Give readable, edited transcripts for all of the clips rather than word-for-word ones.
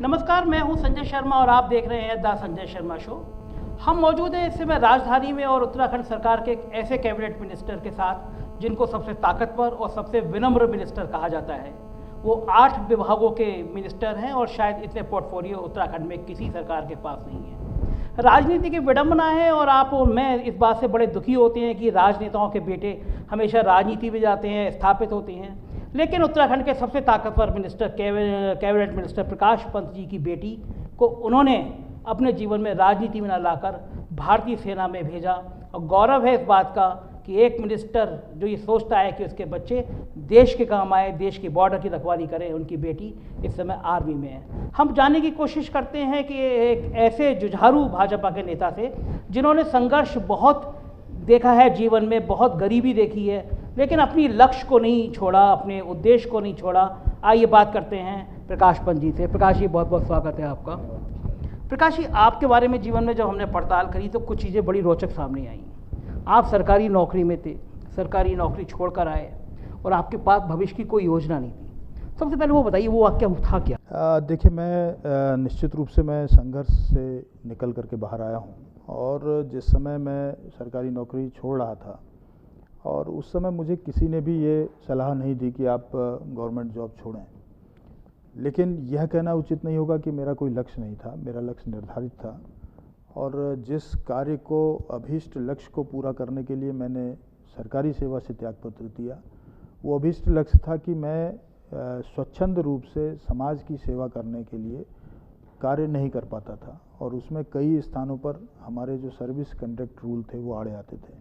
नमस्कार, मैं हूं संजय शर्मा और आप देख रहे हैं द संजय शर्मा शो। हम मौजूद हैं इस समय राजधानी में और उत्तराखंड सरकार के एक ऐसे कैबिनेट मिनिस्टर के साथ जिनको सबसे ताकतवर और सबसे विनम्र मिनिस्टर कहा जाता है। वो 8 विभागों के मिनिस्टर हैं और शायद इतने पोर्टफोलियो उत्तराखंड में किसी सरकार के पास नहीं है। राजनीति की विडंबना है और आप और मैं इस बात से बड़े दुखी होते हैं कि राजनेताओं के बेटे हमेशा राजनीति में जाते हैं, स्थापित होते हैं। लेकिन उत्तराखंड के सबसे ताकतवर minister cabinet minister Prakash Pant ji की बेटी को उन्होंने अपने जीवन में राजनीति में न लाकर भारतीय सेना में भेजा। और गौरव है इस बात का कि एक मिनिस्टर जो ये सोचता है कि उसके बच्चे देश के काम आए, देश की बॉर्डर की रखवाली करें, उनकी बेटी इस समय आर्मी में है। हम जानने की कोशिश करते हैं कि एक ऐसे जुझारू भाजपा के नेता से जिन्होंने संघर्ष बहुत देखा है जीवन में, बहुत गरीबी देखी है, लेकिन अपनी लक्ष्य को नहीं छोड़ा, अपने उद्देश्य को नहीं छोड़ा। आइए बात करते हैं प्रकाश पंत जी से। प्रकाश जी, बहुत बहुत स्वागत है आपका। प्रकाश जी, आपके बारे में जीवन में जब हमने पड़ताल करी तो कुछ चीज़ें बड़ी रोचक सामने आई। आप सरकारी नौकरी में थे, सरकारी नौकरी छोड़कर आए और आपके पास भविष्य की कोई योजना नहीं थी। सबसे पहले वो बताइए, वो वाक्य था क्या? देखिए, मैं निश्चित रूप से मैं संघर्ष से निकल करके बाहर आया हूँ और जिस समय मैं सरकारी नौकरी छोड़ रहा था और उस समय मुझे किसी ने भी ये सलाह नहीं दी कि आप गवर्नमेंट जॉब छोड़ें। लेकिन यह कहना उचित नहीं होगा कि मेरा कोई लक्ष्य नहीं था। मेरा लक्ष्य निर्धारित था और जिस कार्य को, अभीष्ट लक्ष्य को पूरा करने के लिए मैंने सरकारी सेवा से त्यागपत्र दिया, वो अभीष्ट लक्ष्य था कि मैं स्वच्छंद रूप से समाज की सेवा करने के लिए कार्य नहीं कर पाता था और उसमें कई स्थानों पर हमारे जो सर्विस कंडक्ट रूल थे वो आड़े आते थे।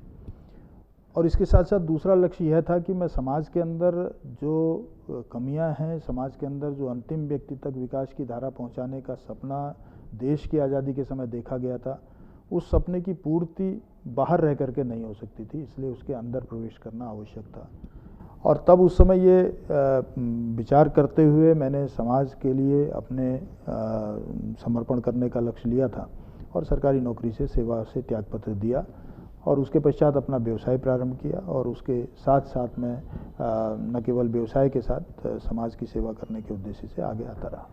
और इसके साथ साथ दूसरा लक्ष्य यह था कि मैं समाज के अंदर जो कमियां हैं, समाज के अंदर जो अंतिम व्यक्ति तक विकास की धारा पहुंचाने का सपना देश की आज़ादी के समय देखा गया था, उस सपने की पूर्ति बाहर रह करके नहीं हो सकती थी, इसलिए उसके अंदर प्रवेश करना आवश्यक था। और तब उस समय ये विचार करते हुए मैंने समाज के लिए अपने समर्पण करने का लक्ष्य लिया था और सरकारी नौकरी से सेवा से त्यागपत्र दिया और उसके पश्चात अपना व्यवसाय प्रारंभ किया और उसके साथ साथ मैं न केवल व्यवसाय के साथ समाज की सेवा करने के उद्देश्य से आगे आता रहा।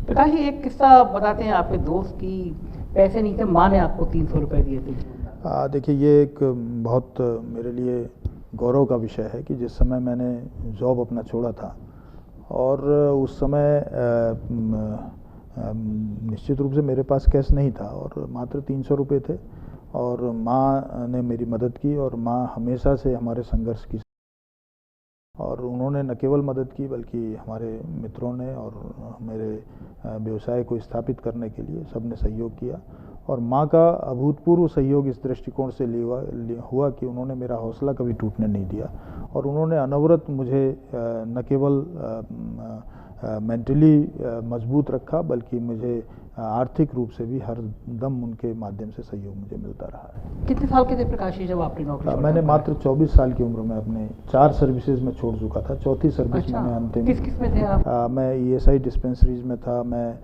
प्रकाश जी, एक किस्सा बताते हैं आपके दोस्त की। पैसे नहीं थे, माँ ने आपको 300 रुपये दिए थे। देखिए, ये एक बहुत मेरे लिए गौरव का विषय है कि जिस समय मैंने जॉब अपना छोड़ा था और उस समय निश्चित रूप से मेरे पास कैश नहीं था और मात्र 300 रुपये थे और माँ ने मेरी मदद की और माँ हमेशा से हमारे संघर्ष की और उन्होंने न केवल मदद की बल्कि हमारे मित्रों ने और मेरे व्यवसाय को स्थापित करने के लिए सबने सहयोग किया। और माँ का अभूतपूर्व सहयोग इस दृष्टिकोण से हुआ कि उन्होंने मेरा हौसला कभी टूटने नहीं दिया और उन्होंने अनवरत मुझे न केवल मेंटली मजबूत रखा बल्कि मुझे आर्थिक रूप से भी हर दम उनके माध्यम से सहयोग मुझे मिलता रहा है। कितने साल के थे प्रकाश जी जब आपने नौकरी? मैंने मात्र 24 साल की उम्र में अपने 4 सर्विसेज में छोड़ चुका था। चौथी सर्विस मैंने अंतिम। किस में थे आप? मैं ESI डिस्पेंसरीज में था, मैं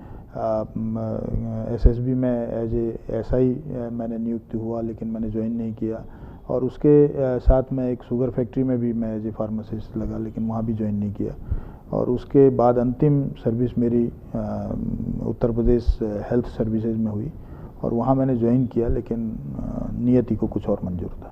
SSB में एज ए SI मैंने नियुक्ति हुआ लेकिन मैंने ज्वाइन नहीं किया और उसके साथ मैं एक शुगर फैक्ट्री में भी मैं एज ए फार्मासिस्ट लगा लेकिन वहाँ भी ज्वाइन नहीं किया। और उसके बाद अंतिम सर्विस मेरी उत्तर प्रदेश हेल्थ सर्विसेज में हुई और वहाँ मैंने ज्वाइन किया लेकिन नियति को कुछ और मंजूर था।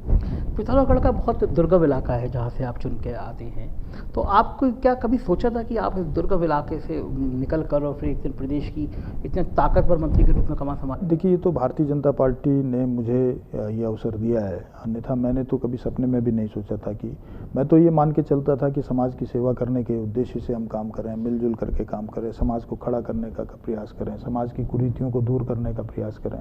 पिथौरागढ़ का बहुत दुर्गम इलाका है जहाँ से आप चुन के आते हैं, तो आपको क्या कभी सोचा था कि आप इस दुर्गम इलाके से निकल कर और फिर एक दिन प्रदेश की इतने ताकतवर मंत्री के रूप में कमा समा? देखिए, ये तो भारतीय जनता पार्टी ने मुझे ये अवसर दिया है, अन्यथा मैंने तो कभी सपने में भी नहीं सोचा था। कि मैं तो ये मान के चलता था कि समाज की सेवा करने के उद्देश्य से हम काम करें, मिलजुल करके काम करें, समाज को खड़ा करने का प्रयास करें, समाज की कुरीतियों को दूर करने का प्रयास करें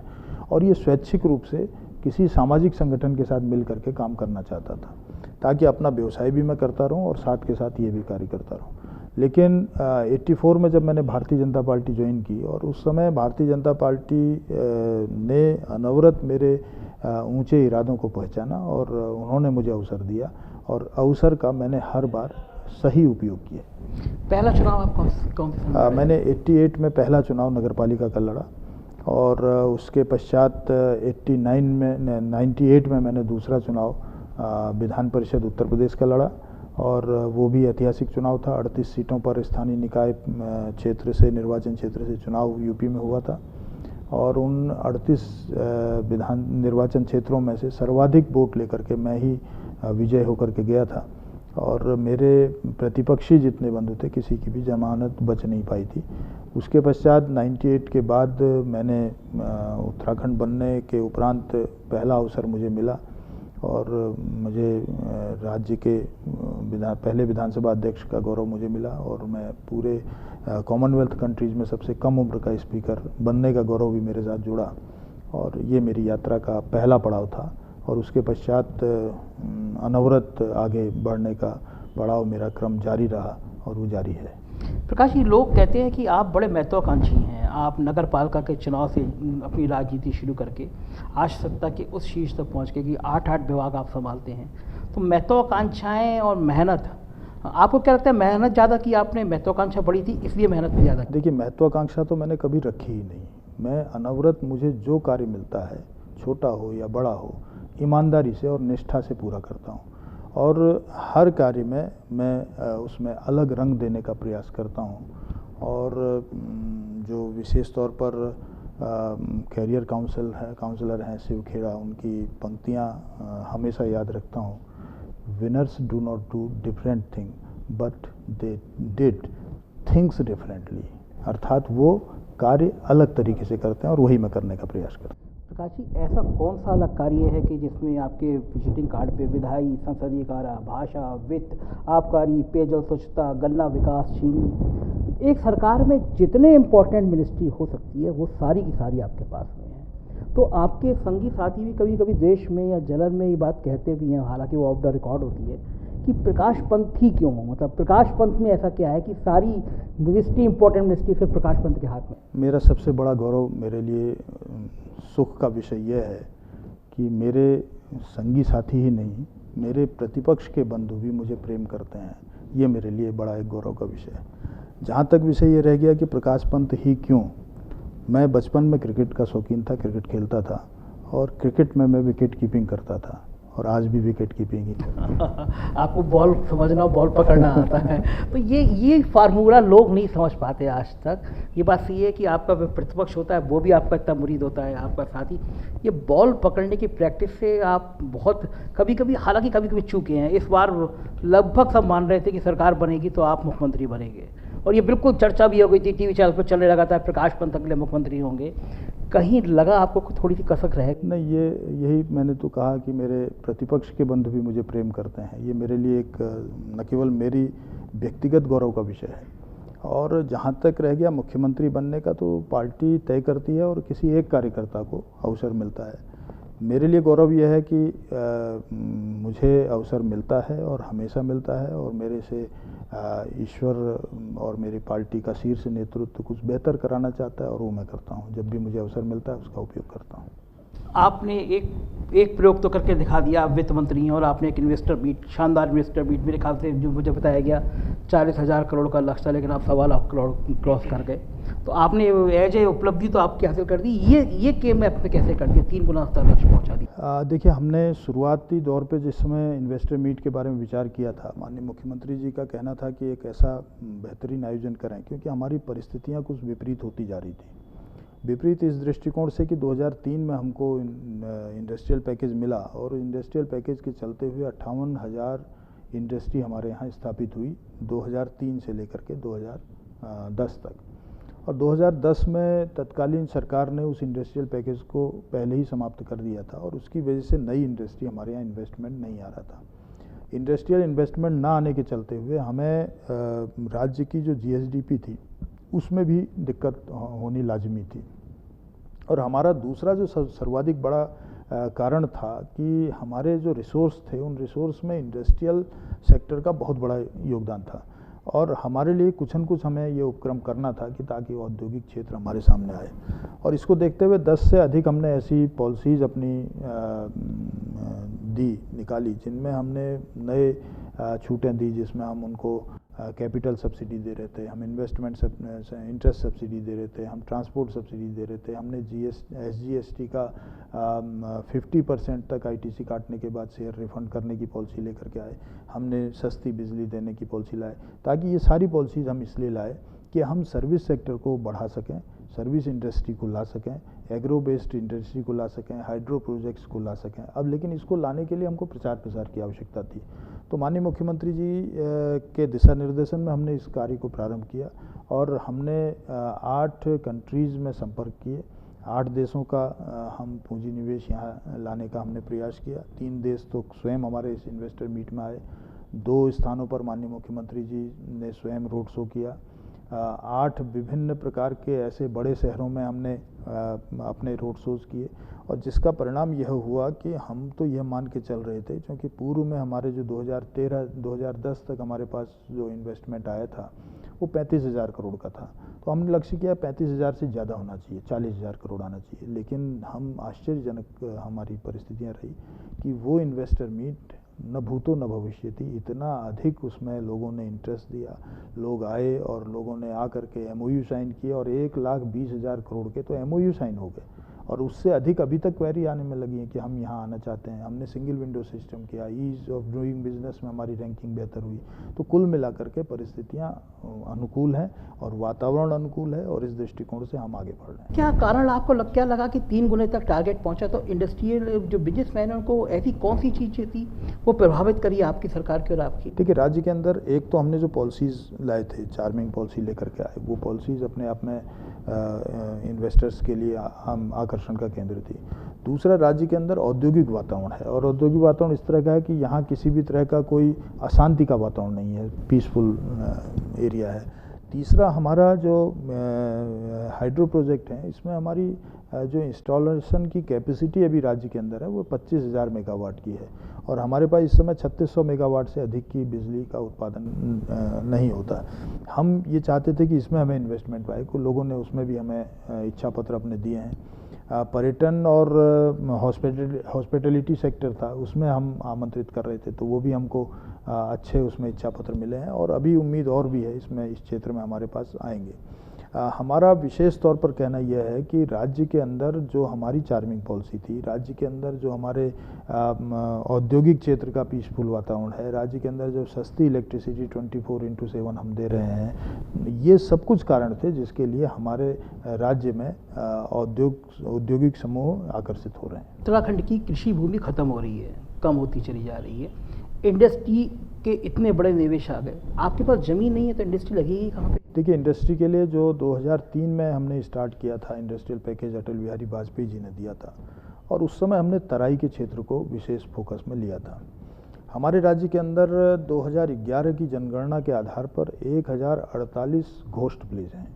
और ये स्वैच्छिक रूप से किसी सामाजिक संगठन के साथ मिल करके काम करना चाहता था ताकि अपना व्यवसाय भी मैं करता रहूं और साथ के साथ ये भी कार्य करता रहूं। लेकिन 84 में जब मैंने भारतीय जनता पार्टी ज्वाइन की और उस समय भारतीय जनता पार्टी ने अनवरत मेरे ऊंचे इरादों को पहचाना और उन्होंने मुझे अवसर दिया और अवसर का मैंने हर बार सही उपयोग किया। पहला चुनाव आप कौन सा? मैंने 88 में पहला चुनाव नगर पालिका का लड़ा और उसके पश्चात 98 में मैंने दूसरा चुनाव विधान परिषद उत्तर प्रदेश का लड़ा और वो भी ऐतिहासिक चुनाव था। 38 सीटों पर स्थानीय निकाय क्षेत्र से, निर्वाचन क्षेत्र से चुनाव यूपी में हुआ था और उन 38 निर्वाचन क्षेत्रों में से सर्वाधिक वोट लेकर के मैं ही विजय होकर के गया था और मेरे प्रतिपक्षी जितने बंधु थे किसी की भी जमानत बच नहीं पाई थी। उसके पश्चात 98 के बाद मैंने उत्तराखंड बनने के उपरांत पहला अवसर मुझे मिला और मुझे राज्य के पहले विधानसभा अध्यक्ष का गौरव मुझे मिला और मैं पूरे कॉमनवेल्थ कंट्रीज़ में सबसे कम उम्र का स्पीकर बनने का गौरव भी मेरे साथ जुड़ा और ये मेरी यात्रा का पहला पड़ाव था और उसके पश्चात अनवरत आगे बढ़ने का पड़ाव मेरा क्रम जारी रहा और वो जारी है। प्रकाश जी, लोग कहते हैं कि आप बड़े महत्वाकांक्षी हैं। आप नगर पालिका के चुनाव से अपनी राजनीति शुरू करके आज सत्ता के उस शीर्ष तक पहुंच के कि 8 विभाग आप संभालते हैं, तो महत्वाकांक्षाएं और मेहनत, आपको क्या लगता है मेहनत ज़्यादा की आपने, महत्वाकांक्षा बड़ी थी इसलिए मेहनत भी ज़्यादा? देखिए, महत्वाकांक्षा तो मैंने कभी रखी ही नहीं। मैं अनवरत मुझे जो कार्य मिलता है, छोटा हो या बड़ा हो, ईमानदारी से और निष्ठा से पूरा करता हूँ और हर कार्य में मैं उसमें अलग रंग देने का प्रयास करता हूँ और जो विशेष तौर पर कैरियर काउंसलर हैं शिव खेड़ा, उनकी पंक्तियाँ हमेशा याद रखता हूँ। Winners do not do different thing but they did things differently, अर्थात वो कार्य अलग तरीके से करते हैं और वही मैं करने का प्रयास करता हूँ। प्रकाश जी, ऐसा कौन सा अलग कार्य है कि जिसमें आपके विजिटिंग कार्ड पे विधायी, संसदीय कार्य, भाषा, वित्त, आबकारी, पेयजल स्वच्छता, गन्ना विकास, चीनी, एक सरकार में जितने इम्पोर्टेंट मिनिस्ट्री हो सकती है वो सारी की सारी आपके पास में है। तो आपके संगी साथी भी कभी कभी देश में या जलन में ये बात कहते भी हैं, हालांकि वो ऑफ द रिकॉर्ड होती है, कि प्रकाश पंत ही क्यों हो, मतलब प्रकाश पंत में ऐसा क्या है कि सारी मिनिस्ट्री, इंपॉर्टेंट मिनिस्ट्री सिर्फ प्रकाश पंत के हाथ में? मेरा सबसे बड़ा गौरव, मेरे लिए सुख का विषय यह है कि मेरे संगी साथी ही नहीं, मेरे प्रतिपक्ष के बंधु भी मुझे प्रेम करते हैं। ये मेरे लिए बड़ा एक गौरव का विषय है। जहाँ तक विषय ये रह गया कि प्रकाश पंत ही क्यों, मैं बचपन में क्रिकेट का शौकीन था, क्रिकेट खेलता था और क्रिकेट में मैं विकेट कीपिंग करता था और आज भी विकेट कीपिंग ही आपको बॉल समझना, बॉल पकड़ना आता है। तो ये फार्मूला लोग नहीं समझ पाते आज तक। ये बात सही है कि आपका प्रतिपक्ष होता है वो भी आपका इतना मुरीद होता है, आपका साथी। ये बॉल पकड़ने की प्रैक्टिस से आप बहुत कभी कभी चूके हैं। इस बार लगभग सब मान रहे थे कि सरकार बनेगी तो आप मुख्यमंत्री बनेंगे और ये बिल्कुल चर्चा भी हो गई थी, टीवी चैनल पर चलने लगा था प्रकाश पंत अगले मुख्यमंत्री होंगे। कहीं लगा आपको थोड़ी सी कसक रहे? नहीं, यही मैंने तो कहा कि मेरे प्रतिपक्ष के बंधु भी मुझे प्रेम करते हैं। ये मेरे लिए एक न केवल मेरी व्यक्तिगत गौरव का विषय है और जहाँ तक रह गया मुख्यमंत्री बनने का, तो पार्टी तय करती है और किसी एक कार्यकर्ता को अवसर मिलता है। मेरे लिए गौरव यह है कि मुझे अवसर मिलता है और हमेशा मिलता है और मेरे से ईश्वर और मेरी पार्टी का शीर्ष नेतृत्व कुछ बेहतर कराना चाहता है और वो मैं करता हूँ। जब भी मुझे अवसर मिलता है उसका उपयोग करता हूँ। आपने एक प्रयोग तो करके दिखा दिया, आप वित्त मंत्री हैं और आपने एक इन्वेस्टर मीट, शानदार इन्वेस्टर मीट, मेरे ख्याल से जो मुझे बताया गया 40,000 करोड़ का लक्ष्य था, लेकिन आप 1.25 लाख करोड़ क्रॉस कर गए। तो आपने एज ए उपलब्धि तो आपकी हासिल कर दी। ये गेम आपने कैसे कर दिया, 3 गुना तक लक्ष्य पहुँचा दिया? देखिए, हमने शुरुआती दौर पे जिस समय इन्वेस्टर मीट के बारे में विचार किया था, माननीय मुख्यमंत्री जी का कहना था कि एक ऐसा बेहतरीन आयोजन करें, क्योंकि हमारी परिस्थितियाँ कुछ विपरीत होती जा रही थी। विपरीत इस दृष्टिकोण से कि 2003 में हमको इंडस्ट्रियल पैकेज मिला और इंडस्ट्रियल पैकेज के चलते हुए 58,000 इंडस्ट्री हमारे यहाँ स्थापित हुई 2003 से लेकर के 2010 तक। और 2010 में तत्कालीन सरकार ने उस इंडस्ट्रियल पैकेज को पहले ही समाप्त कर दिया था और उसकी वजह से नई इंडस्ट्री हमारे यहाँ इन्वेस्टमेंट नहीं आ रहा था। इंडस्ट्रियल इन्वेस्टमेंट ना आने के चलते हुए हमें राज्य की जो GSDP थी उसमें भी दिक्कत होनी लाजमी थी। और हमारा दूसरा जो सर्वाधिक बड़ा कारण था कि हमारे जो रिसोर्स थे, उन रिसोर्स में इंडस्ट्रियल सेक्टर का बहुत बड़ा योगदान था और हमारे लिए कुछ न कुछ हमें ये उपक्रम करना था कि ताकि औद्योगिक क्षेत्र हमारे सामने आए। और इसको देखते हुए 10 से अधिक हमने ऐसी पॉलिसीज़ अपनी निकाली जिनमें हमने नए छूटें दी, जिसमें हम उनको कैपिटल सब्सिडी दे रहे थे, हम इन्वेस्टमेंट इंटरेस्ट सब्सिडी दे रहे थे, हम ट्रांसपोर्ट सब्सिडी दे रहे थे, हमने SGST का 50% तक ITC काटने के बाद शेयर रिफंड करने की पॉलिसी लेकर के आए, हमने सस्ती बिजली देने की पॉलिसी लाए। ताकि ये सारी पॉलिसीज़ हम इसलिए लाए कि हम सर्विस सेक्टर को बढ़ा सकें, सर्विस इंडस्ट्री को ला सकें, एग्रो बेस्ड इंडस्ट्री को ला सकें, हाइड्रो प्रोजेक्ट्स को ला सकें। अब लेकिन इसको लाने के लिए हमको प्रचार प्रसार की आवश्यकता थी। तो माननीय मुख्यमंत्री जी के दिशा निर्देशन में हमने इस कार्य को प्रारंभ किया और हमने 8 कंट्रीज़ में संपर्क किए। 8 देशों का हम पूंजी निवेश यहाँ लाने का हमने प्रयास किया। 3 देश तो स्वयं हमारे इस इन्वेस्टर मीट में आए। 2 स्थानों पर माननीय मुख्यमंत्री जी ने स्वयं रोड शो किया। 8 विभिन्न प्रकार के ऐसे बड़े शहरों में हमने अपने रोड शोज़ किए और जिसका परिणाम यह हुआ कि हम तो यह मान के चल रहे थे, क्योंकि पूर्व में हमारे जो 2013-2010 तक हमारे पास जो इन्वेस्टमेंट आया था वो 35,000 करोड़ का था। तो हमने लक्ष्य किया 35,000 से ज़्यादा होना चाहिए, 40,000 करोड़ आना चाहिए। लेकिन हम आश्चर्यजनक हमारी परिस्थितियाँ रही कि वो इन्वेस्टर मीट न भूतो न भविष्यति, इतना अधिक उसमें लोगों ने इंटरेस्ट दिया। लोग आए और लोगों ने आकर के MOU साइन किए और 1,20,000 करोड़ के तो MOU साइन हो गए और उससे अधिक अभी तक क्वेरी आने में लगी है कि हम यहाँ आना चाहते हैं। हमने सिंगल विंडो सिस्टम किया, ईज ऑफ डूइंग बिजनेस में हमारी रैंकिंग बेहतर हुई। तो कुल मिलाकर के परिस्थितियाँ अनुकूल हैं और वातावरण अनुकूल है और इस दृष्टिकोण से हम आगे बढ़ रहे हैं। क्या कारण आपको क्या लगा कि 3 गुने तक टारगेट पहुँचा? तो इंडस्ट्रियल जो बिजनेसमैन है उनको ऐसी कौन सी चीज़ें थी वो प्रभावित करी आपकी सरकार की और आपकी? देखिए, राज्य के अंदर एक तो हमने जो पॉलिसीज़ लाए थे, चार्मिंग पॉलिसी लेकर के आए, वो पॉलिसीज़ अपने आप में इन्वेस्टर्स के लिए आकर्षण का केंद्र थी। दूसरा, राज्य के अंदर औद्योगिक वातावरण है और औद्योगिक वातावरण इस तरह का है कि यहाँ किसी भी तरह का कोई अशांति का वातावरण नहीं है, पीसफुल एरिया है। तीसरा, हमारा जो हाइड्रो प्रोजेक्ट है, इसमें हमारी जो इंस्टॉलेशन की कैपेसिटी अभी राज्य के अंदर है वो 25,000 मेगावाट की है और हमारे पास इस समय 3600 मेगावाट से अधिक की बिजली का उत्पादन नहीं होता। हम ये चाहते थे कि इसमें हमें इन्वेस्टमेंट आए, को लोगों ने उसमें भी हमें इच्छा पत्र अपने दिए हैं। पर्यटन और हॉस्पिटैलिटी सेक्टर था, उसमें हम आमंत्रित कर रहे थे, तो वो भी हमको अच्छे उसमें इच्छा पत्र मिले हैं और अभी उम्मीद और भी है इसमें, इस क्षेत्र में हमारे पास आएंगे। हमारा विशेष तौर पर कहना यह है कि राज्य के अंदर जो हमारी चार्मिंग पॉलिसी थी, राज्य के अंदर जो हमारे औद्योगिक क्षेत्र का पीसफुल वातावरण है, राज्य के अंदर जो सस्ती इलेक्ट्रिसिटी 24/7 हम दे रहे हैं, ये सब कुछ कारण थे जिसके लिए हमारे राज्य में औद्योगिक समूह आकर्षित हो रहे हैं। उत्तराखंड की कृषि भूमि खत्म हो रही है, कम होती चली जा रही है, इंडस्ट्री के इतने बड़े निवेश आ गए, आपके पास ज़मीन नहीं है तो इंडस्ट्री लगेगी कहाँ पे? देखिए, इंडस्ट्री के लिए जो 2003 में हमने स्टार्ट किया था, इंडस्ट्रियल पैकेज अटल बिहारी वाजपेयी जी ने दिया था और उस समय हमने तराई के क्षेत्र को विशेष फोकस में लिया था। हमारे राज्य के अंदर 2011 की जनगणना के आधार पर 1048 घोस्ट प्लेस हैं।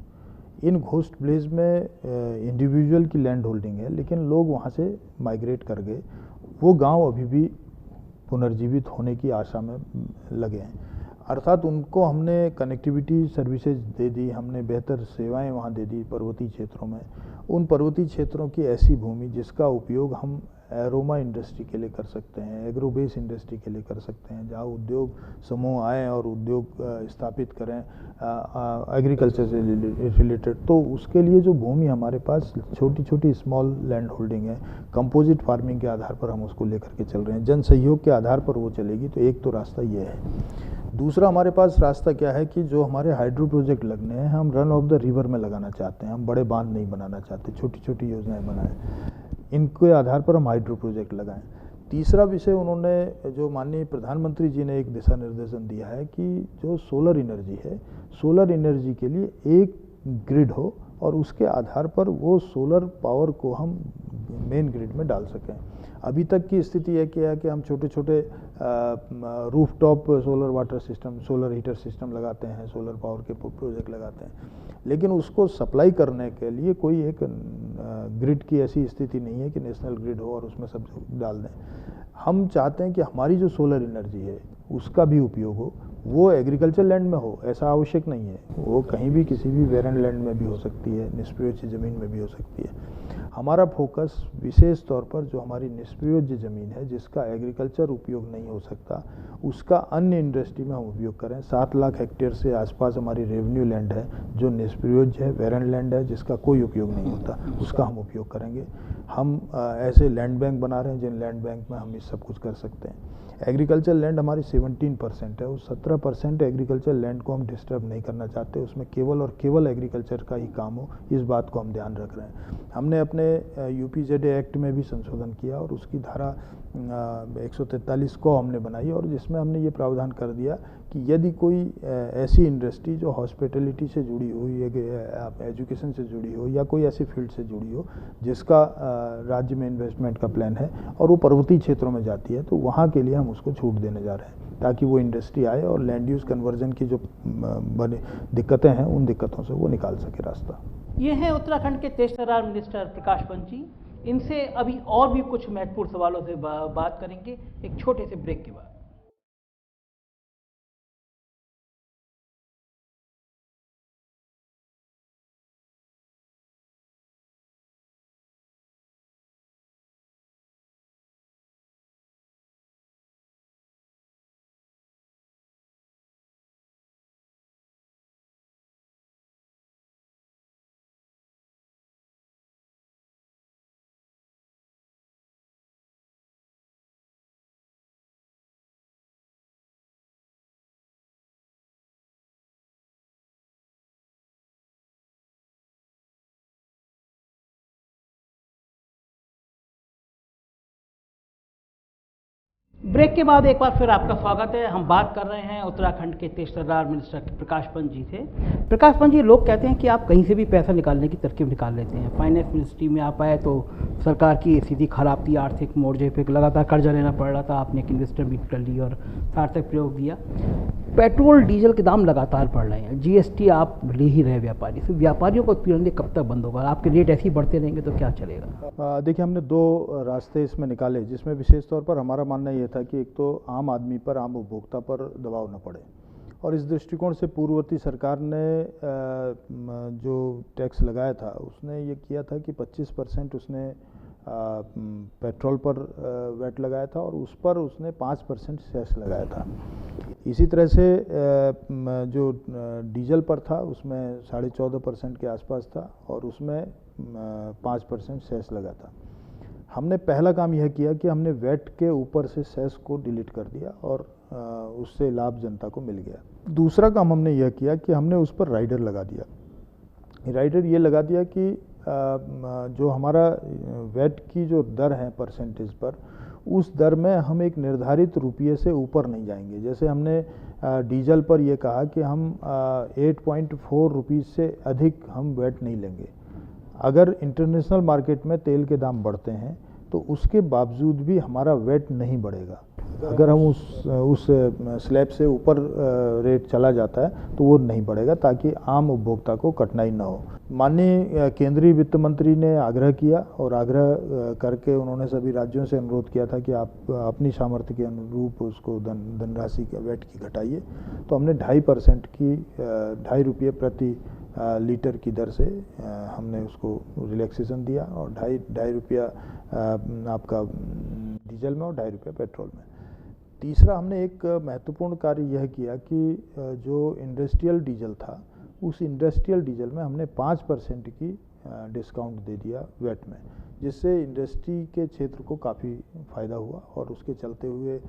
इन घोस्ट प्लेस में इंडिविजुअल की लैंड होल्डिंग है, लेकिन लोग वहाँ से माइग्रेट कर गए। वो गाँव अभी भी पुनर्जीवित होने की आशा में लगे हैं, अर्थात उनको हमने कनेक्टिविटी सर्विसेज दे दी, हमने बेहतर सेवाएं वहाँ दे दी पर्वतीय क्षेत्रों में। उन पर्वतीय क्षेत्रों की ऐसी भूमि जिसका उपयोग हम एरोमा इंडस्ट्री के लिए कर सकते हैं, एग्रोबेस इंडस्ट्री के लिए कर सकते हैं, जहाँ उद्योग समूह आएँ और उद्योग स्थापित करें एग्रीकल्चर से रिलेटेड, तो उसके लिए जो भूमि हमारे पास छोटी छोटी स्मॉल लैंड होल्डिंग है, कंपोजिट फार्मिंग के आधार पर हम उसको लेकर के चल रहे हैं, जन सहयोग के आधार पर वो चलेगी। तो एक तो रास्ता ये है। दूसरा, हमारे पास रास्ता क्या है कि जो हमारे हाइड्रो प्रोजेक्ट लगने हैं, हम रन ऑफ द रिवर में लगाना चाहते हैं, हम बड़े बांध नहीं बनाना चाहते, छोटी छोटी योजनाएं बनाएं, इनके आधार पर हम हाइड्रो प्रोजेक्ट लगाएं। तीसरा विषय, उन्होंने जो माननीय प्रधानमंत्री जी ने एक दिशा निर्देशन दिया है कि जो सोलर एनर्जी है, सोलर एनर्जी के लिए एक ग्रिड हो और उसके आधार पर वो सोलर पावर को हम मेन ग्रिड में डाल सकें। अभी तक की स्थिति है कि हम छोटे छोटे rooftop solar water system, solar heater system लगाते हैं, सोलर पावर के प्रोजेक्ट लगाते हैं, लेकिन उसको सप्लाई करने के लिए कोई एक ग्रिड की ऐसी स्थिति नहीं है कि नेशनल ग्रिड हो और उसमें सब डाल दें। हम चाहते हैं कि हमारी जो सोलर एनर्जी है उसका भी उपयोग हो, वो एग्रीकल्चर लैंड में हो, ऐसा आवश्यक नहीं है, वो कहीं भी किसी भी वेरन लैंड में भी हो सकती है, निष्प्रयोज्य ज़मीन में भी हो सकती है। हमारा फोकस विशेष तौर पर जो हमारी निष्प्रयोज्य ज़मीन है जिसका एग्रीकल्चर उपयोग नहीं हो सकता, उसका अन्य इंडस्ट्री में हम उपयोग करें। 7 लाख हेक्टेयर से आसपास हमारी रेवेन्यू लैंड है जो निष्प्रयोज्य है, बैरन लैंड है जिसका कोई उपयोग नहीं होता, उसका हम उपयोग करेंगे। हम ऐसे लैंड बैंक बना रहे हैं जिन लैंड बैंक में हम ये सब कुछ कर सकते हैं। एग्रीकल्चर लैंड हमारी 17% है, उस 17% एग्रीकल्चर लैंड को हम डिस्टर्ब नहीं करना चाहते, उसमें केवल और केवल एग्रीकल्चर का ही काम हो, इस बात को हम ध्यान रख रहे हैं। हमने अपने यूपीजेडए एक्ट में भी संशोधन किया और उसकी धारा 143 को हमने बनाई और जिसमें हमने ये प्रावधान कर दिया कि यदि कोई ऐसी इंडस्ट्री जो हॉस्पिटैलिटी से जुड़ी हो या एजुकेशन से जुड़ी हो या कोई ऐसी फील्ड से जुड़ी हो जिसका राज्य में इन्वेस्टमेंट का प्लान है और वो पर्वतीय क्षेत्रों में जाती है, तो वहाँ के लिए हम उसको छूट देने जा रहे हैं ताकि वो इंडस्ट्री आए और लैंड यूज़ कन्वर्जन की जो बने दिक्कतें हैं उन दिक्कतों से वो निकाल सके रास्ता। ये हैं उत्तराखंड के तेज तर्रार मिनिस्टर प्रकाश पंत जी। इनसे अभी और भी कुछ महत्वपूर्ण सवालों से बात करेंगे एक छोटे से ब्रेक के बाद। ब्रेक के बाद एक बार फिर आपका स्वागत है। हम बात कर रहे हैं उत्तराखंड के तेज तर्रार मिनिस्टर प्रकाश पंत जी से। प्रकाश पंत जी, लोग कहते हैं कि आप कहीं से भी पैसा निकालने की तरकीब निकाल लेते हैं। फाइनेंस मिनिस्ट्री में आप आए तो सरकार की स्थिति खराब थी, आर्थिक मोर्चे पे लगातार कर्जा लेना पड़ रहा था, आपने एक इन्वेस्टर मीट कर ली और सार्थक प्रयोग दिया। पेट्रोल डीजल के दाम लगातार बढ़ रहे हैं, जीएसटी आप ले ही रहे व्यापारी से, व्यापारियों को उत्पीड़न कब तक बंद होगा? आपके रेट ऐसे ही बढ़ते रहेंगे तो क्या चलेगा? देखिए, हमने 2 रास्ते इसमें निकाले जिसमें विशेष तौर पर हमारा मानना ये था कि एक तो आम आदमी पर, आम उपभोक्ता पर दबाव न पड़े और इस दृष्टिकोण से पूर्ववर्ती सरकार ने जो टैक्स लगाया था उसने ये किया था कि 25% उसने पेट्रोल पर वैट लगाया था और उस पर उसने 5% सेस लगाया था। इसी तरह से जो डीजल पर था उसमें 14.5% के आसपास था और उसमें 5% सेस लगा था। हमने पहला काम यह किया कि हमने वैट के ऊपर से सेस को डिलीट कर दिया और उससे लाभ जनता को मिल गया। दूसरा काम हमने यह किया कि हमने उस पर राइडर लगा दिया। राइडर ये लगा दिया कि जो हमारा वैट की जो दर है परसेंटेज पर, उस दर में हम एक निर्धारित रुपये से ऊपर नहीं जाएंगे। जैसे हमने डीजल पर यह कहा कि हम 8.4 रुपीज़ से अधिक हम वैट नहीं लेंगे। अगर इंटरनेशनल मार्केट में तेल के दाम बढ़ते हैं तो उसके बावजूद भी हमारा वैट नहीं बढ़ेगा। अगर हम उस स्लैब से ऊपर रेट चला जाता है तो वो नहीं बढ़ेगा ताकि आम उपभोक्ता को कठिनाई ना हो। माननीय केंद्रीय वित्त मंत्री ने आग्रह किया और आग्रह करके उन्होंने सभी राज्यों से अनुरोध किया था कि आप अपनी सामर्थ्य के अनुरूप उसको धनराशि के वैट की घटाइए। तो हमने 2.5% की 2.5 रुपये प्रति लीटर की दर से हमने उसको रिलैक्सेशन दिया और 2.5 रुपया आपका डीजल में और 2.5 रुपया पेट्रोल में। तीसरा, हमने एक महत्वपूर्ण कार्य यह किया कि जो इंडस्ट्रियल डीजल था उस इंडस्ट्रियल डीजल में हमने 5% की डिस्काउंट दे दिया वैट में, जिससे इंडस्ट्री के क्षेत्र को काफ़ी फ़ायदा हुआ और उसके चलते हुए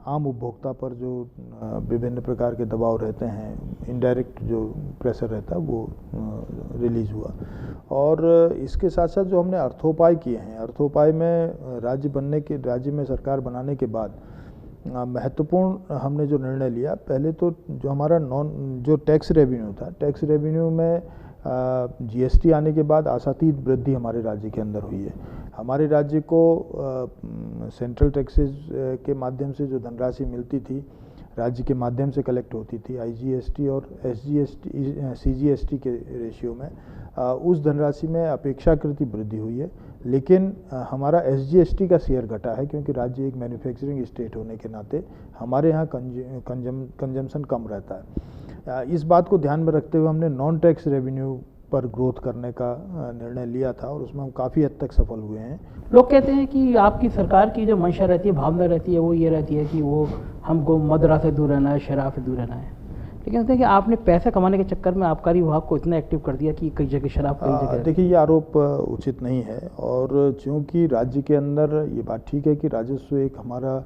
आम उपभोक्ता पर जो विभिन्न प्रकार के दबाव रहते हैं, इनडायरेक्ट जो प्रेशर रहता है वो रिलीज़ हुआ। और इसके साथ साथ जो हमने अर्थोपाय किए हैं, अर्थोपाय में राज्य में सरकार बनाने के बाद महत्वपूर्ण हमने जो निर्णय लिया, पहले तो जो हमारा जो टैक्स रेवेन्यू था, टैक्स रेवेन्यू में जीएसटी आने के बाद आशातीत वृद्धि हमारे राज्य के अंदर हुई है। हमारे राज्य को सेंट्रल टैक्सेस के माध्यम से जो धनराशि मिलती थी, राज्य के माध्यम से कलेक्ट होती थी आईजीएसटी और एसजीएसटी सीजीएसटी के रेशियो में, उस धनराशि में अपेक्षाकृत वृद्धि हुई है। लेकिन हमारा एसजीएसटी का शेयर घटा है क्योंकि राज्य एक मैन्युफैक्चरिंग स्टेट होने के नाते हमारे यहाँ कंजम्पशन कम रहता है। इस बात को ध्यान में रखते हुए हमने नॉन टैक्स रेवेन्यू पर ग्रोथ करने का निर्णय लिया था और उसमें हम काफ़ी हद तक सफल हुए हैं। लोग कहते हैं कि आपकी सरकार की जो मंशा रहती है, भावना रहती है, वो ये रहती है कि वो हमको मदिरा से दूर रहना है, शराब से दूर रहना है, लेकिन कहते हैं कि आपने पैसे कमाने के चक्कर में आबकारी विभाग को इतना एक्टिव कर दिया कि कई जगह शराब कई जगह। देखिए, ये आरोप उचित नहीं है और चूँकि राज्य के अंदर ये बात ठीक है कि राजस्व एक हमारा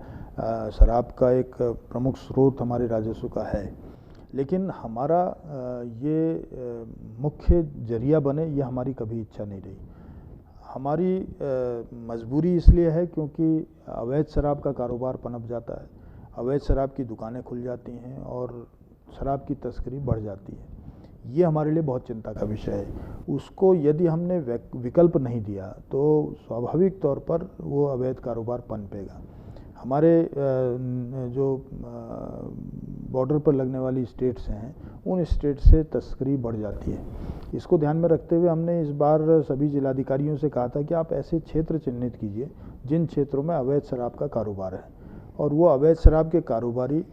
शराब का एक प्रमुख स्रोत हमारे राजस्व का है, लेकिन हमारा ये मुख्य जरिया बने, ये हमारी कभी इच्छा नहीं रही। हमारी मजबूरी इसलिए है क्योंकि अवैध शराब का कारोबार पनप जाता है, अवैध शराब की दुकानें खुल जाती हैं और शराब की तस्करी बढ़ जाती है। ये हमारे लिए बहुत चिंता का विषय है। उसको यदि हमने विकल्प नहीं दिया तो स्वाभाविक तौर पर वो अवैध कारोबार पनपेगा। हमारे जो बॉर्डर पर लगने वाली स्टेट्स हैं, उन स्टेट से तस्करी बढ़ जाती है। इसको ध्यान में रखते हुए हमने इस बार सभी जिलाधिकारियों से कहा था कि आप ऐसे क्षेत्र चिन्हित कीजिए जिन क्षेत्रों में अवैध शराब का कारोबार है, और वो अवैध शराब के कारोबारी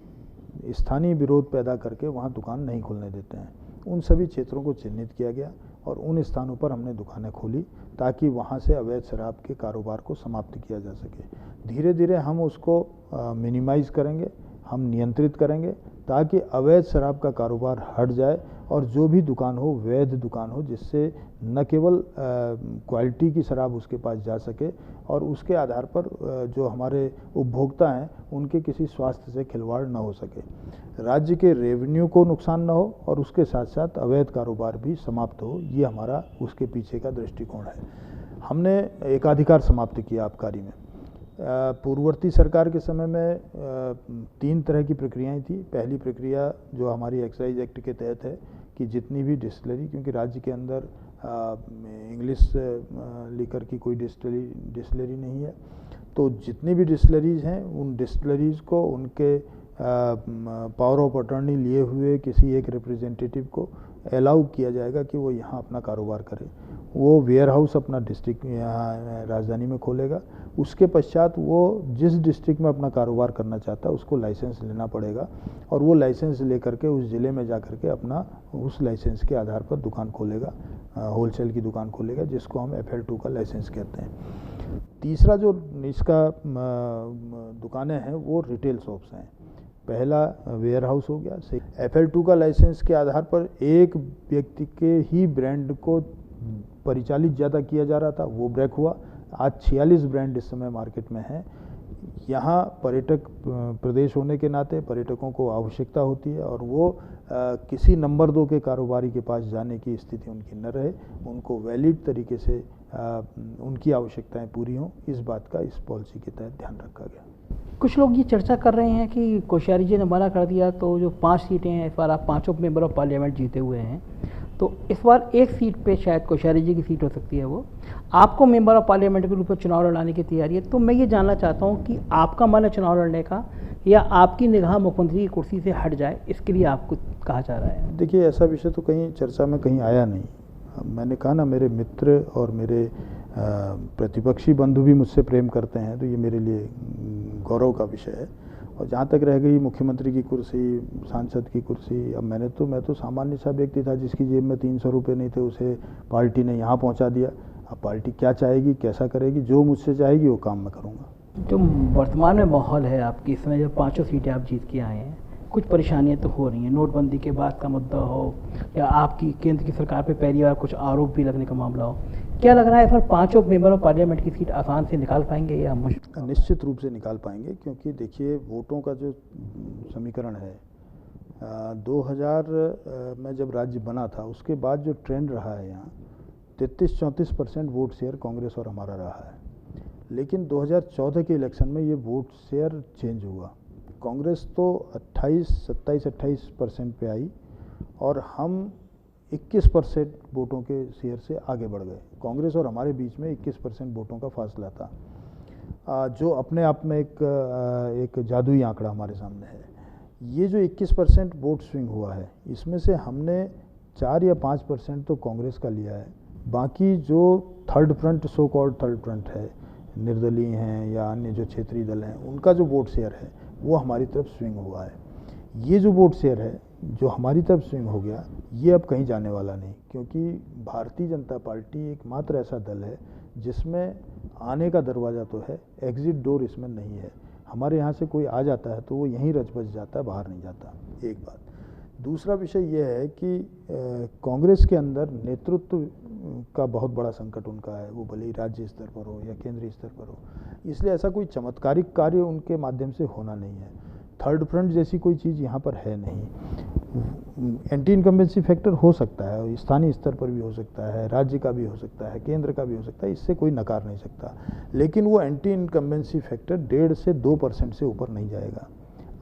स्थानीय विरोध पैदा करके वहाँ दुकान नहीं खोलने देते हैं। उन सभी क्षेत्रों को चिन्हित किया गया और उन स्थानों पर हमने दुकानें खोली ताकि वहाँ से अवैध शराब के कारोबार को समाप्त किया जा सके। धीरे धीरे हम उसको मिनिमाइज़ करेंगे, हम नियंत्रित करेंगे ताकि अवैध शराब का कारोबार हट जाए और जो भी दुकान हो वैध दुकान हो, जिससे न केवल क्वालिटी की शराब उसके पास जा सके और उसके आधार पर जो हमारे उपभोक्ता हैं उनके किसी स्वास्थ्य से खिलवाड़ न हो सके, राज्य के रेवेन्यू को नुकसान न हो और उसके साथ साथ अवैध कारोबार भी समाप्त हो। ये हमारा उसके पीछे का दृष्टिकोण है। हमने एकाधिकार समाप्त किया आबकारी में। पूर्ववर्ती सरकार के समय में 3 तरह की प्रक्रियाएं थी। पहली प्रक्रिया जो हमारी एक्साइज एक्ट के तहत है कि जितनी भी डिस्टिलरी, क्योंकि राज्य के अंदर इंग्लिश लीकर की कोई डिस्टिलरी नहीं है, तो जितनी भी डिस्टिलरीज हैं उन डिस्टिलरीज को उनके पावर ऑफ अटॉर्नी लिए हुए किसी एक रिप्रेजेंटेटिव को अलाउ किया जाएगा कि वो यहाँ अपना कारोबार करे। वो वेयर हाउस अपना डिस्ट्रिक्ट यहाँ राजधानी में खोलेगा। उसके पश्चात वो जिस डिस्ट्रिक्ट में अपना कारोबार करना चाहता है उसको लाइसेंस लेना पड़ेगा और वो लाइसेंस लेकर के उस ज़िले में जा कर के अपना उस लाइसेंस के आधार पर दुकान खोलेगा, होलसेल की दुकान खोलेगा, जिसको हम FL2 का लाइसेंस कहते हैं। तीसरा जो इसका दुकानें हैं वो रिटेल शॉप्स हैं। पहला वेयर हाउस हो गया। FL2 का लाइसेंस के आधार पर एक व्यक्ति के ही ब्रांड को परिचालित ज़्यादा किया जा रहा था, वो ब्रेक हुआ। आज 46 ब्रांड इस समय मार्केट में हैं। यहाँ पर्यटक प्रदेश होने के नाते पर्यटकों को आवश्यकता होती है और वो किसी नंबर 2 के कारोबारी के पास जाने की स्थिति उनकी न रहे, उनको वैलिड तरीके से उनकी आवश्यकताएं पूरी हों, इस बात का इस पॉलिसी के तहत ध्यान रखा गया। कुछ लोग ये चर्चा कर रहे हैं कि कोश्यारी जी ने मना कर दिया, तो जो 5 सीटें हैं इस बार आप 5 मेंबर ऑफ पार्लियामेंट जीते हुए हैं, तो इस बार एक सीट पे शायद कोश्यारी जी की सीट हो सकती है, वो आपको मेंबर ऑफ पार्लियामेंट के रूप में चुनाव लड़ाने की तैयारी है। तो मैं ये जानना चाहता हूँ कि आपका मन है चुनाव लड़ने का या आपकी निगाह मुख्यमंत्री की कुर्सी से हट जाए, इसके लिए आपको कहा जा रहा है? देखिए, ऐसा विषय तो कहीं चर्चा में कहीं आया नहीं। मैंने कहा ना, मेरे मित्र और मेरे प्रतिपक्षी बंधु भी मुझसे प्रेम करते हैं, तो ये मेरे लिए गौरव का विषय है। और जहाँ तक रह गई मुख्यमंत्री की कुर्सी, सांसद की कुर्सी, अब मैं तो सामान्य सा व्यक्ति था जिसकी जेब में 300 रुपये नहीं थे, उसे पार्टी ने यहाँ पहुँचा दिया। अब पार्टी क्या चाहेगी, कैसा करेगी, जो मुझसे चाहेगी वो काम मैं करूँगा। जो वर्तमान में माहौल है आपकी, इसमें जब 5 सीटें आप जीत के आए हैं, कुछ परेशानियां तो हो रही हैं, नोटबंदी के बाद का मुद्दा हो या आपकी केंद्र की सरकार पे पहली बार कुछ आरोप भी लगने का मामला हो, क्या लग रहा है सर 5 मेंबर ऑफ पार्लियामेंट की सीट आसान से निकाल पाएंगे या मुश्किल? निश्चित रूप से निकाल पाएंगे, क्योंकि देखिए वोटों का जो समीकरण है 2000 में जब राज्य बना था उसके बाद जो ट्रेंड रहा है यहाँ 33-34% वोट शेयर कांग्रेस और हमारा रहा है। लेकिन 2014 के इलेक्शन में ये वोट शेयर चेंज हुआ। कांग्रेस तो 27-28% पे आई और हम 21% वोटों के शेयर से आगे बढ़ गए। कांग्रेस और हमारे बीच में 21% वोटों का फासला था, जो अपने आप में एक जादुई आंकड़ा हमारे सामने है। ये जो 21% वोट स्विंग हुआ है, इसमें से हमने 4 या 5% तो कांग्रेस का लिया है। बाकी जो third front, so called third front है, निर्दलीय हैं या अन्य जो क्षेत्रीय दल हैं, उनका जो वोट शेयर है वो हमारी तरफ स्विंग हुआ है। ये जो वोट शेयर है जो हमारी तरफ स्विंग हो गया, ये अब कहीं जाने वाला नहीं, क्योंकि भारतीय जनता पार्टी एकमात्र ऐसा दल है जिसमें आने का दरवाज़ा तो है, एग्ज़िट डोर इसमें नहीं है। हमारे यहाँ से कोई आ जाता है तो वो यहीं रच बच जाता है, बाहर नहीं जाता। एक बात। दूसरा विषय यह है कि कांग्रेस के अंदर नेतृत्व का बहुत बड़ा संकट उनका है, वो भले ही राज्य स्तर पर हो या केंद्रीय स्तर पर हो, इसलिए ऐसा कोई चमत्कारिक कार्य उनके माध्यम से होना नहीं है। थर्ड फ्रंट जैसी कोई चीज़ यहाँ पर है नहीं। एंटी इनकम्बेंसी फैक्टर हो सकता है, स्थानीय स्तर पर भी हो सकता है, राज्य का भी हो सकता है, केंद्र का भी हो सकता है, इससे कोई नकार नहीं सकता, लेकिन वो एंटी इनकम्बेंसी फैक्टर 1.5 से 2% से ऊपर नहीं जाएगा।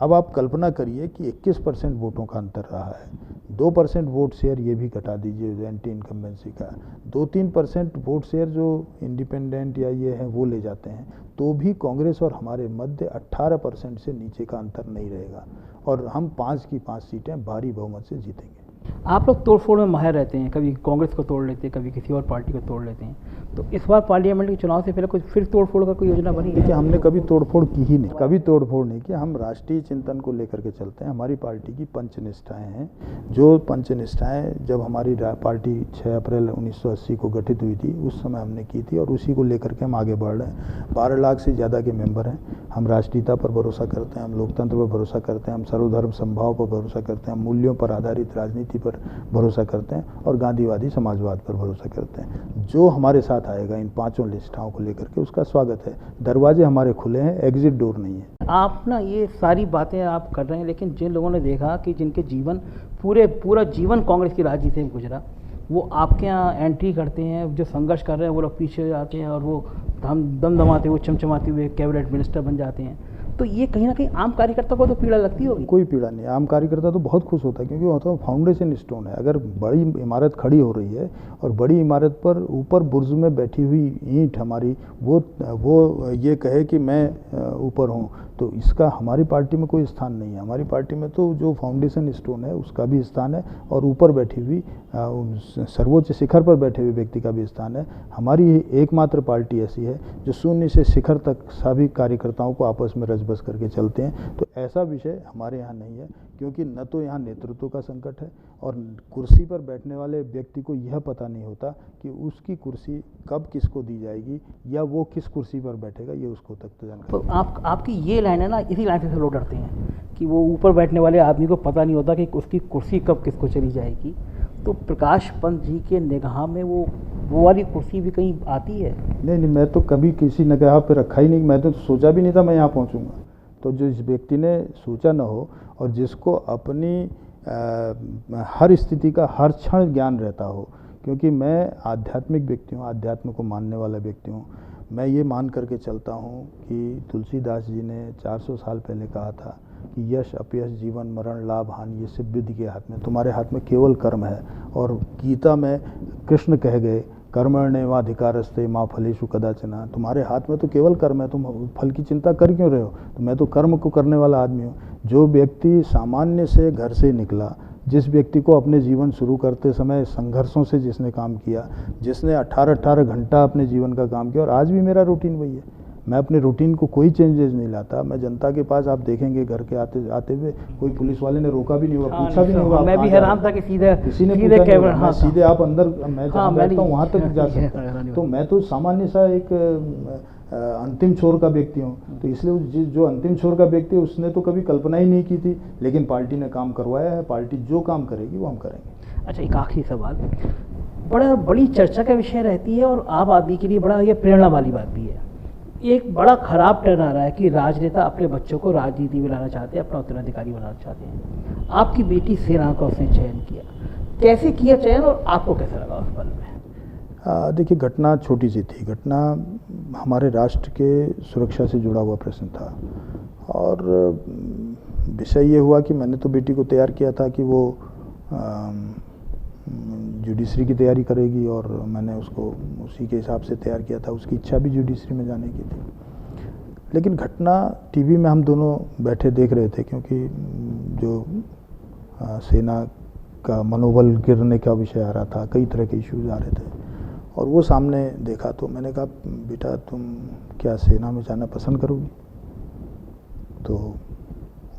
अब आप कल्पना करिए कि 21% वोटों का अंतर रहा है, 2% वोट शेयर ये भी घटा दीजिए जो एंटी इनकम्बेंसी का, 2-3% वोट शेयर जो इंडिपेंडेंट या ये हैं वो ले जाते हैं, तो भी कांग्रेस और हमारे मध्य 18% से नीचे का अंतर नहीं रहेगा और हम 5 की 5 सीटें भारी बहुमत से जीतेंगे। आप लोग तोड़फोड़ में माहिर रहते हैं, कभी कांग्रेस को तोड़ लेते हैं, कभी किसी और पार्टी को तोड़ लेते हैं, तो इस बार पार्लियामेंट के चुनाव से पहले कुछ फिर तोड़फोड़ का कोई योजना बनी है? देखिए, हमने कभी तोड़फोड़ की ही नहीं, कभी तोड़फोड़ नहीं की। हम राष्ट्रीय चिंतन को लेकर के चलते हैं। हमारी पार्टी की पंचनिष्ठाएं हैं, जो पंचनिष्ठाएं जब हमारी पार्टी 6 अप्रैल 1980 को गठित हुई थी उस समय हमने की थी और उसी को लेकर के हम आगे बढ़ रहे हैं। 12 लाख से ज़्यादा के मेंबर हैं। हम राष्ट्रीयता पर भरोसा करते हैं, हम लोकतंत्र पर भरोसा करते हैं, हम सर्वधर्म समभाव पर भरोसा करते हैं, हम मूल्यों पर आधारित राजनीति पर भरोसा करते हैं और गांधीवादी समाजवाद पर भरोसा करते हैं। जो हमारे साथ आएगा इन 5 निष्ठाओं को लेकर के उसका स्वागत है। दरवाजे हमारे खुले हैं, एग्जिट डोर नहीं है। आप ना ये सारी बातें आप कर रहे हैं, लेकिन जिन लोगों ने देखा कि जिनके जीवन पूरा जीवन कांग्रेस की राजनीति में गुजरा, वो आपके यहाँ एंट्री करते हैं, जो संघर्ष कर रहे हैं वो लोग पीछे जाते हैं और वो हम दमदमाते हुए चमचमाते हुए कैबिनेट मिनिस्टर बन जाते हैं। तो ये कहीं ना कहीं आम कार्यकर्ता को तो पीड़ा लगती होगी? कोई पीड़ा नहीं, आम कार्यकर्ता तो बहुत खुश होता है, क्योंकि वो तो फाउंडेशन स्टोन है। अगर बड़ी इमारत खड़ी हो रही है और बड़ी इमारत पर ऊपर बुर्ज में बैठी हुई ईंट हमारी वो ये कहे कि मैं ऊपर हूँ, तो इसका हमारी पार्टी में कोई स्थान नहीं है। हमारी पार्टी में तो जो फाउंडेशन स्टोन है उसका भी स्थान है और ऊपर बैठी हुई सर्वोच्च शिखर पर बैठे हुए व्यक्ति का भी स्थान है। हमारी एकमात्र पार्टी ऐसी है जो शून्य से शिखर तक सभी कार्यकर्ताओं को आपस में रच बस करके चलते हैं। तो ऐसा विषय हमारे यहाँ नहीं है, क्योंकि न तो यहाँ नेतृत्व का संकट है और कुर्सी पर बैठने वाले व्यक्ति को यह पता नहीं होता कि उसकी कुर्सी कब किसको दी जाएगी या वो किस कुर्सी पर बैठेगा, ये उसको तक तो जानकारी। तो आपकी ये लाइन है ना, इसी लाइन से लोग डरते हैं कि वो ऊपर बैठने वाले आदमी को पता नहीं होता कि उसकी कुर्सी कब किसको चली जाएगी। तो प्रकाश पंत जी के निगाह में वो वाली कुर्सी भी कहीं आती है? नहीं, मैं तो कभी किसी निगाह पे रखा ही नहीं। मैं तो सोचा भी नहीं था मैं यहाँ पहुँचूँगा। तो जिस व्यक्ति ने सोचा न हो और जिसको अपनी हर स्थिति का हर क्षण ज्ञान रहता हो, क्योंकि मैं आध्यात्मिक व्यक्ति हूँ, आध्यात्म को मानने वाला व्यक्ति हूँ। मैं ये मान करके चलता हूँ कि तुलसीदास जी ने 400 साल पहले कहा था कि यश अपयश जीवन मरण लाभ हानि ये सब विधि के हाथ में, तुम्हारे हाथ में केवल कर्म है। और गीता में कृष्ण कह गए कर्मण्येवाधिकारस्ते मा फलेषु कदाचन, तुम्हारे हाथ में तो केवल कर्म है, तुम फल की चिंता कर क्यों रहे हो? तो मैं तो कर्म को करने वाला आदमी हूँ। जो व्यक्ति सामान्य से घर से निकला, जिस व्यक्ति को अपने जीवन शुरू करते समय संघर्षों से जिसने काम किया, जिसने 18-18 घंटा अपने जीवन का काम किया, और आज भी मेरा रूटीन वही है। मैं अपने रूटीन को कोई चेंजेस नहीं लाता। मैं जनता के पास आप देखेंगे घर के आते हुए कोई पुलिस वाले ने रोका भी नहीं होगा, पूछा भी नहीं होगा। मैं भी हैरान था कि सीधे किसी ने सीधे कैमरा, हाँ, सीधे आप अंदर, मैं जहाँ बैठता हूँ वहाँ तक जा सकता। तो मैं तो सामान्य सा एक अंतिम छोर का व्यक्ति हूँ। तो इसलिए जो अंतिम छोर का व्यक्ति है उसने तो कभी कल्पना ही नहीं की थी, लेकिन पार्टी ने काम करवाया है। पार्टी जो काम करेगी वो हम करेंगे। अच्छा, एक आखिरी सवाल, बड़ी चर्चा का विषय रहती है और आम आदमी के लिए बड़ा ये प्रेरणा वाली बात भी है। एक बड़ा खराब टर्न आ रहा है कि राजनेता अपने बच्चों को राजनीति में लाना चाहते हैं, अपना उत्तराधिकारी बनाना चाहते हैं। आपकी बेटी सेना का उसने चयन किया, कैसे किया चयन और आपको कैसा लगा उस पल में? देखिए, घटना छोटी सी थी। घटना हमारे राष्ट्र के सुरक्षा से जुड़ा हुआ प्रश्न था और विषय ये हुआ कि मैंने तो बेटी को तैयार किया था कि वो जुडिशरी की तैयारी करेगी और मैंने उसको उसी के हिसाब से तैयार किया था। उसकी इच्छा भी जुडिशरी में जाने की थी। लेकिन घटना टीवी में हम दोनों बैठे देख रहे थे, क्योंकि जो सेना का मनोबल गिरने का विषय आ रहा था, कई तरह के इश्यूज आ रहे थे और वो सामने देखा। तो मैंने कहा, बेटा तुम क्या सेना में जाना पसंद करोगी? तो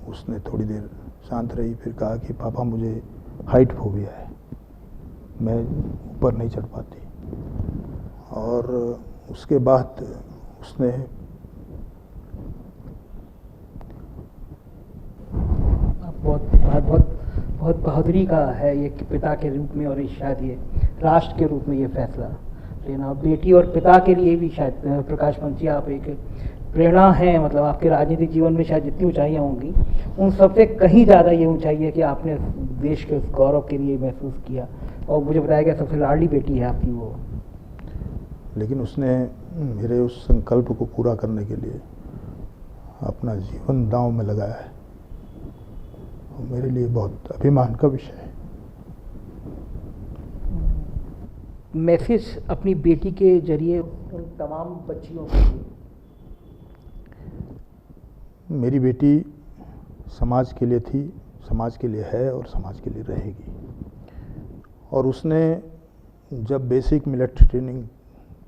उसने थोड़ी देर शांत रही, फिर कहा कि पापा मुझे हाइट फोबिया है, मैं ऊपर नहीं चढ़ पाती। और उसके बाद उसने बहुत बहादुरी का है ये कि पिता के रूप में और शायद ये राष्ट्र के रूप में ये फैसला लेना। बेटी और पिता के लिए भी शायद प्रकाश पंत जी आप एक प्रेरणा है, मतलब आपके राजनीतिक जीवन में शायद जितनी ऊंचाइयां होंगी उन सबसे कहीं ज़्यादा ये ऊंचाई है कि आपने देश के उस गौरव के लिए महसूस किया। और मुझे बताया गया सबसे लाडली बेटी है आपकी वो। लेकिन उसने मेरे उस संकल्प को पूरा करने के लिए अपना जीवन दांव में लगाया है, और मेरे लिए बहुत अभिमान का विषय है। मैसेज अपनी बेटी के जरिए उन तमाम बच्चियों के लिए। मेरी बेटी समाज के लिए थी, समाज के लिए है और समाज के लिए रहेगी। और उसने जब बेसिक मिलिट्री ट्रेनिंग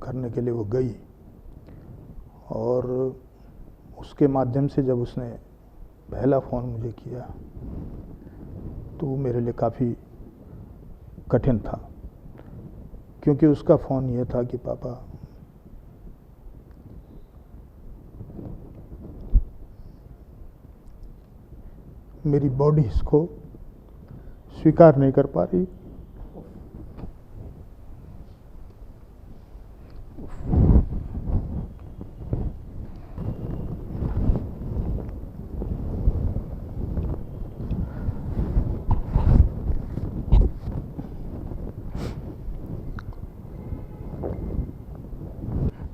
करने के लिए वो गई, और उसके माध्यम से जब उसने पहला फ़ोन मुझे किया तो वो मेरे लिए काफ़ी कठिन था, क्योंकि उसका फ़ोन ये था कि पापा मेरी बॉडी इसको स्वीकार नहीं कर पा रही।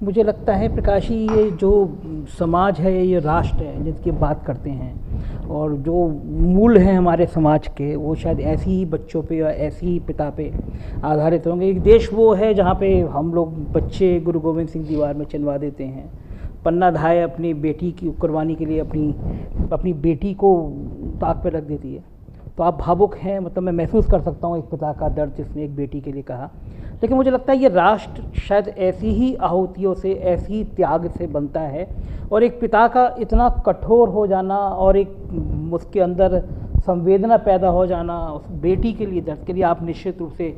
मुझे लगता है प्रकाश जी, ये जो समाज है, ये राष्ट्र है जिसकी बात करते हैं, और जो मूल हैं हमारे समाज के, वो शायद ऐसी ही बच्चों पे या ऐसी ही पिता पे आधारित होंगे। एक देश वो है जहाँ पे हम लोग बच्चे गुरु गोविंद सिंह दीवार में चिनवा देते हैं, पन्ना धाय अपनी बेटी की कुर्बानी के लिए अपनी बेटी को ताक पे रख देती है। तो आप भावुक हैं, मतलब मैं महसूस कर सकता हूँ एक पिता का दर्द जिसने एक बेटी के लिए कहा। लेकिन मुझे लगता है ये राष्ट्र शायद ऐसी ही आहुतियों से, ऐसी ही त्याग से बनता है, और एक पिता का इतना कठोर हो जाना और एक उसके अंदर संवेदना पैदा हो जाना उस बेटी के लिए, दर्द के लिए, आप निश्चित रूप से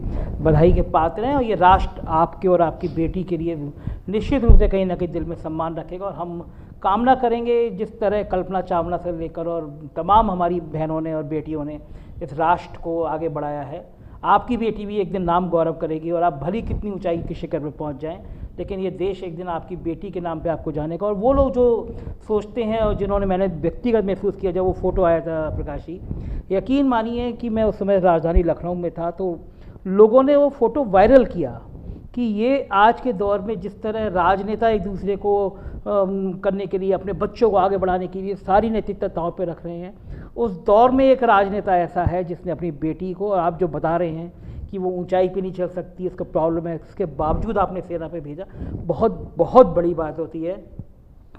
बधाई के पात्र हैं। और ये राष्ट्र आपके और आपकी बेटी के लिए निश्चित रूप से कहीं ना कहीं दिल में सम्मान रखेगा। और हम कामना करेंगे जिस तरह कल्पना चावला से लेकर और तमाम हमारी बहनों ने और बेटियों ने इस राष्ट्र को आगे बढ़ाया है, आपकी बेटी भी एक दिन नाम गौरव करेगी। और आप भली कितनी ऊंचाई की शिखर पर पहुंच जाएं, लेकिन ये देश एक दिन आपकी बेटी के नाम पे आपको जानेगा। और वो लोग जो सोचते हैं और जिन्होंने, मैंने व्यक्तिगत महसूस किया जब वो फ़ोटो आया था प्रकाश जी, यकीन मानिए कि मैं उस समय राजधानी लखनऊ में था, तो लोगों ने वो फ़ोटो वायरल किया कि ये आज के दौर में जिस तरह राजनेता एक दूसरे को करने के लिए, अपने बच्चों को आगे बढ़ाने के लिए सारी नैतिकता दांव पे रख रहे हैं, उस दौर में एक राजनेता ऐसा है जिसने अपनी बेटी को, और आप जो बता रहे हैं कि वो ऊंचाई पे नहीं चल सकती, इसका प्रॉब्लम है, इसके बावजूद आपने सेना पे भेजा, बहुत बहुत बड़ी बात होती है।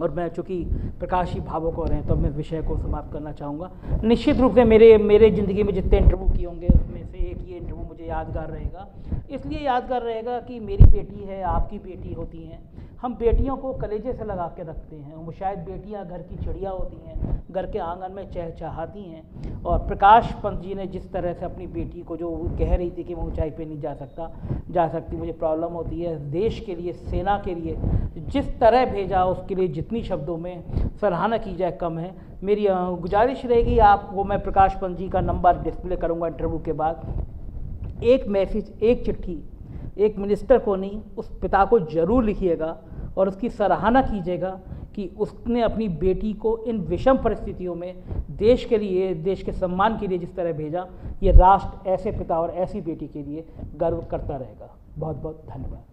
और मैं चूँकि प्रकाश जी भावुक हो रहे हैं तो मैं विषय को समाप्त करना चाहूँगा। निश्चित रूप से मेरे ज़िंदगी में जितने इंटरव्यू किए होंगे उसमें से एक ये इंटरव्यू मुझे यादगार रहेगा। इसलिए यादगार रहेगा कि मेरी बेटी है, आपकी बेटी होती हैं, हम बेटियों को कलेजे से लगा के रखते हैं। वो शायद बेटियां घर की चिड़िया होती हैं, घर के आंगन में चहचहाती हैं। और प्रकाश पंत जी ने जिस तरह से अपनी बेटी को, जो कह रही थी कि वो ऊंचाई पे नहीं जा सकती, मुझे प्रॉब्लम होती है, देश के लिए, सेना के लिए जिस तरह भेजा, उसके लिए जितनी शब्दों में सराहना की जाए कम है। मेरी गुजारिश रहेगी आपको, मैं प्रकाश पंत जी का नंबर डिस्प्ले करूँगा इंटरव्यू के बाद, एक मैसेज, एक चिट्ठी एक मिनिस्टर को नहीं, उस पिता को ज़रूर लिखिएगा और उसकी सराहना कीजिएगा कि उसने अपनी बेटी को इन विषम परिस्थितियों में देश के लिए, देश के सम्मान के लिए जिस तरह भेजा, ये राष्ट्र ऐसे पिता और ऐसी बेटी के लिए गर्व करता रहेगा। बहुत बहुत धन्यवाद।